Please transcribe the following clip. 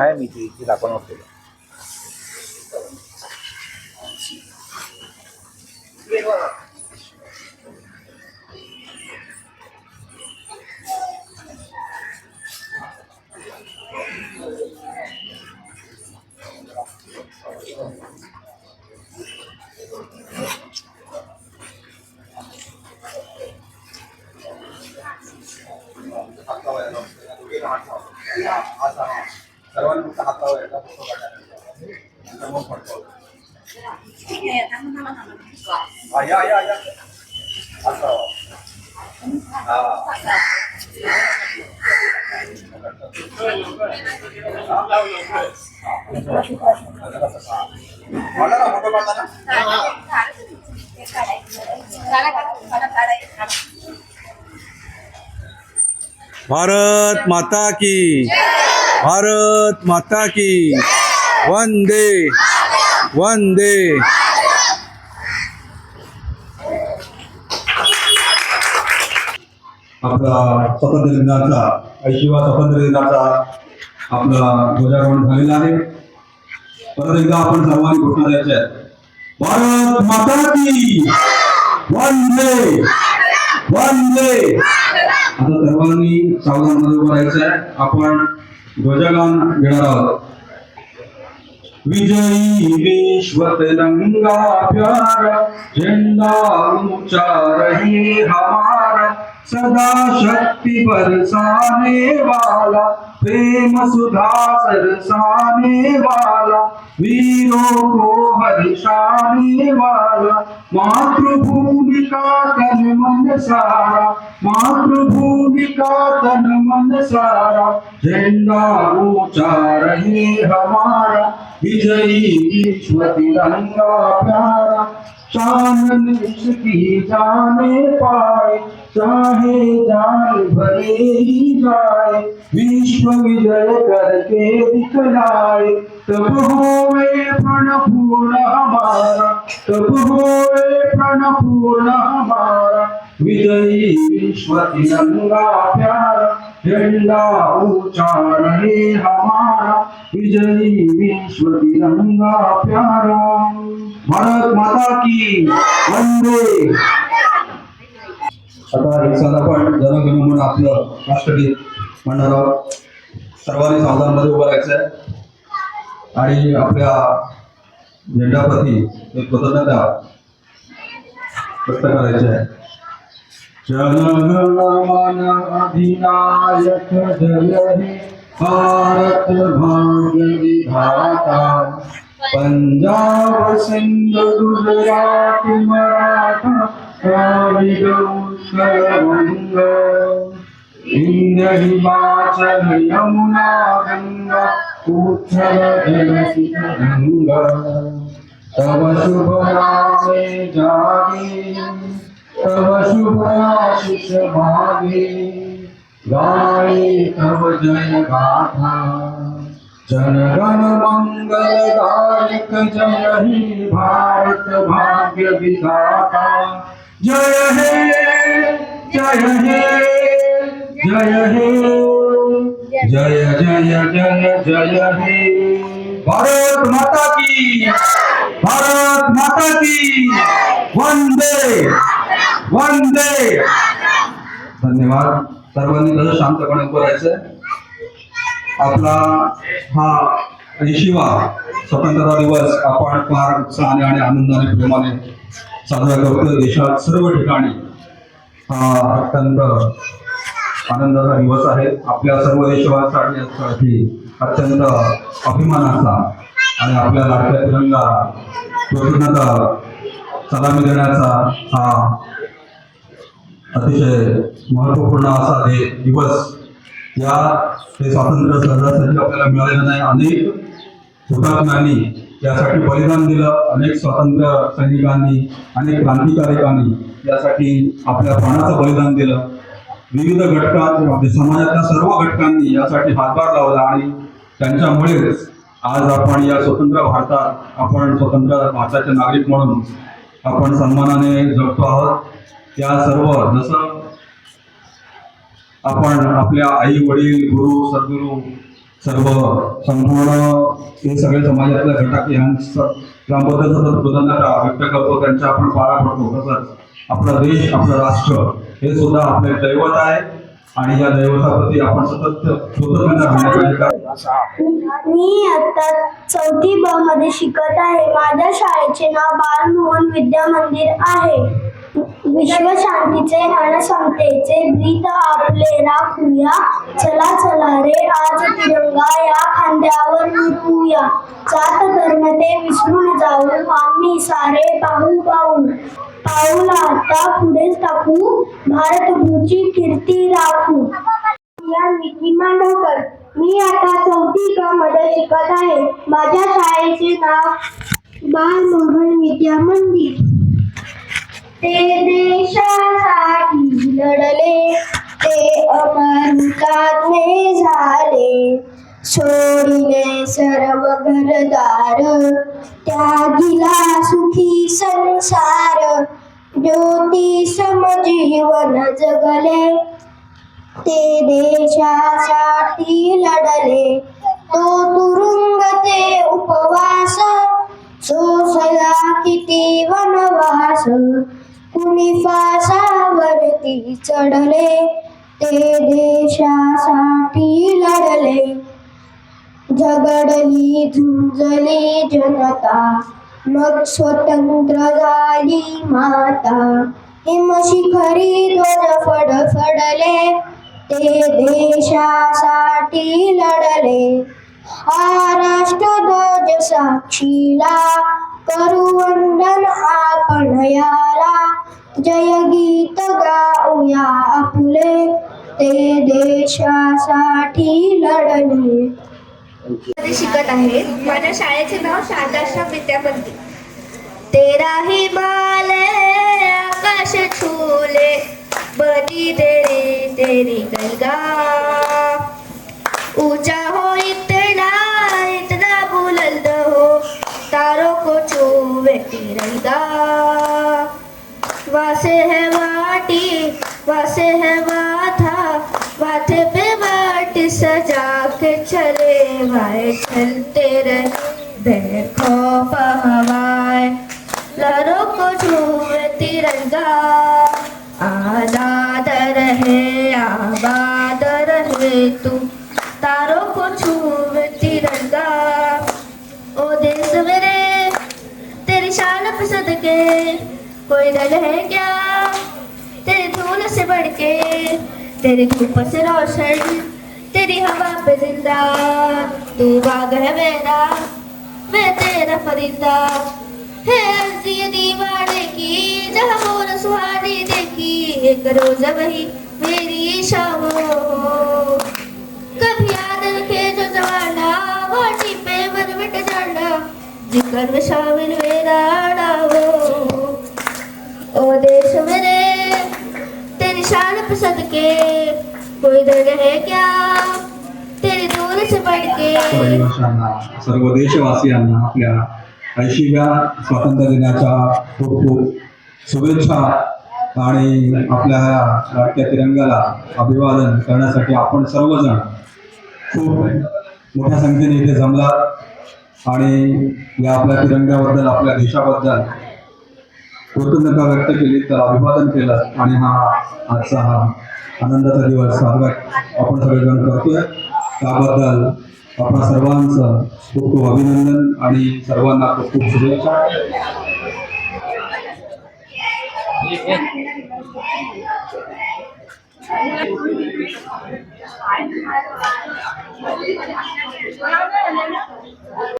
आहे मी ती दाखवणार केलं. सर्वांनी फक्त हात लावायचा फोटो काढायचा मग पडतो. या या या असं मला फोटो काढताना भारत माता की, भारत माता की, वंदे वंदे. आपला स्वातंत्र्य दिनाचा 80वा स्वातंत्र्य दिनाचा आपला ध्वजारोहण झालेला आहे. परत एकदा आपण सर्वांनी घोषणा द्यायच्या आहेत. भारत माता की, वंदे वंदे. आता सर्वांनी सावधान मध्ये उभं राहायचं आहे. आपण ध्वजगान घेणार आहोत. विजयी विश्व तिरंगा प्यारा, झंडा ऊंचा रहे हमारा, सदा शक्ति बरसाने वाला, प्रेम सुधा सरसाने वाला, वीरों को हर्षाने वाला, मातृभूमि का तन मन सारा, मातृभूमि का तन मन सारा, झंडा ऊंचा रहे हमारा, विजयी विश्व तिरंगा प्यारा, शान इसकी जाने पाए, चाहे जान भले ही जाए, विश्व विजय करके दिखलाए, तब होए प्रण पूर्ण हमारा, तब होए प्रण पूर्ण हमारा, विजयी विश्व तिरंगा प्यारा, झंडा ऊंचा रहे हमारा, विजयी विश्व तिरंगा प्यारा. भारत माता की, वंदे. आता एक साधा आपण जनगण म्हणून आपलं राष्ट्रगीत म्हणणार आहोत. सर्वांनी सावधान मध्ये उभं राहायचं आहे आणि आपल्या झेंडाप्रती एक कृतज्ञता व्यक्त करायची आहे. जनगण अधिनायक जय हे भारत भाग्य विधाता, पंजाब सिंध गुजरात मराठा द्राविड उत्कल वंग, विंध्य हिमाचल यमुना गंगा उच्छल जलधि गंगा, तव शुभ नामे जागे, तव शुभ आशीष मागे, गाये तव जय गाथा, जनगण मंगलदायक जय हे भारत भाग्य विधाता, जय हे जय हे जय हे जय जय जय जय हे. भारत माता की, भारत माता की, वंदे वंदे. धन्यवाद. सर्वांनी कसं शांतपणे उभं राहायचंय. आपला हा 80वा स्वतंत्रता दिवस आपण फार उत्साहाने आणि आनंदाने प्रेमाने साजरा करतो. देशात सर्व ठिकाणी हा अत्यंत आनंदाचा दिवस आहे. आपल्या सर्व देशवासियांसाठी अत्यंत अभिमानाचा आणि आपल्या लाडक्या तिरंगा कृतज्ञता सलामी देण्याचा हा अतिशय महत्वपूर्ण असा दिवस. या हे स्वातंत्र्य सहजासहजी आपल्याला मिळालेलं नाही. अनेक हुतात्म्यांनी यासाठी बलिदान दिलं. अनेक स्वातंत्र्य सैनिकांनी, अनेक क्रांतिकारकांनी यासाठी आपल्या प्राणाचं बलिदान दिलं. विविध घटकात समाजातल्या सर्व घटकांनी यासाठी हातभार लावला आणि त्यांच्यामुळेच आज आपण या स्वतंत्र भारतात, आपण स्वतंत्र भारताचे नागरिक म्हणून आपण सन्मानाने जगतो आहोत. त्या सर्व जसं आपण आपल्या आई वडील गुरु सद्गुरू सर्व संपूर्ण हे सगळे समाजातल्या घटक यांबद्दल सतत कृतज्ञता व्यक्त करतो, त्यांच्या आपण पाया पडतो. तसंच आपला देश, आपलं राष्ट्र हे सुद्धा आपले दैवत आहे आणि या दैवताप्रती आपण सतत कृतज्ञता मानली पाहिजे. मी आता 4थी ब मध्ये शिकत आहे. माझ्या शाळेचे नाव बालमोहन विद्या मंदिर आहे. विश्व शांतीचे आणि समतेचे ब्रीद आपले राखूया. चला चला रे आज तिरंगा या खांद्यावर मिरवूया. जात धर्म ते विसरून जाऊ आम्ही सारे पाहू पाहू. पाऊल आता पुढे टाकू भारतभूची कीर्ती राखू. मी मांडवकर. मी आता 4थी क मध्ये शिकत आहे. माझ्या शाळेचे नाव बालमोहन विद्या मंदिर. ते देशासाठी लढले, ते अमर हुतात्मे झाले. सोडिले सर्व घरदार, त्यागिला सुखी संसार. ज्योती समजीवन जगले, ते देशासाठी लढले. तो तुरुंग ते उपवास, सोसला किती वनवास. कुणी फासावरती चढले, ते देशासाठी लढले. झगडली झुंजली जनता, मग स्वतंत्र झाली माता. हिमशिखरी ध्वज फडफडले, ते देशासाठी लढले. हा राष्ट्रध्वज साक्षीला, करू वंदन आपण याला. जय गीत गाऊया आपुले, ते देशासाठी लढले. शिकत आहे. माझ्या शाळेचे नाव शारदाश्रम विद्यामंदिर. तेरा ही बाले आकाश छूले, बड़ी तेरी तेरी गंगा. ऊंचा हो इतना इतना बुलंद हो, तारों को छूवे तिरंगा. वासे है वाटी वासे है माथा, माथे पे माटी सजा के चले भाई. चलते रहे खौफ हवाए, लहरों को छूए तिरंगा. आजाद रहे आबाद रहे तू, तारों को छूए तिरंगा. ओ देश मेरे तेरी शान पे सदके, कोई दल है क्या तेरी धूल से बढ़ के. तेरी धूप से रोशन, तेरी हवा पे जिंदा. तू बाग है मेरा, मैं तेरा फरिंदा. है अर्जी दीवाने की, जहाँ मोर सुहानी देखी. एक रोज वही मेरी शाम हो, कभी याद रखे जो जवाना. वाटी पे मन मिट जाना, जिक्र में शामिल मेरा ना हो. ओ देश मेरे तेरी शान पे सदके, कोई दर्द है क्या तेरी दूर से बढ़ के. सर्व देशवासियांना आपल्या 80व्या स्वातंत्र्य दिनाच्या खूप खूप शुभेच्छा. आणि आपल्या लाडक्या तिरंगाला अभिवादन करण्यासाठी आपण सर्वजण खूप मोठ्या संख्येने इथे जमलात आणि या आपल्या तिरंग्याबद्दल, आपल्या देशाबद्दल कृतज्ञता व्यक्त केली, तर अभिवादन केलं. आणि आजचा हा आनंदाचा दिवस साजरा आपण सगळेजण करतोय. त्याबद्दल आपणा सर्वांचं खूप खूप अभिनंदन आणि सर्वांना खूप खूप शुभेच्छा.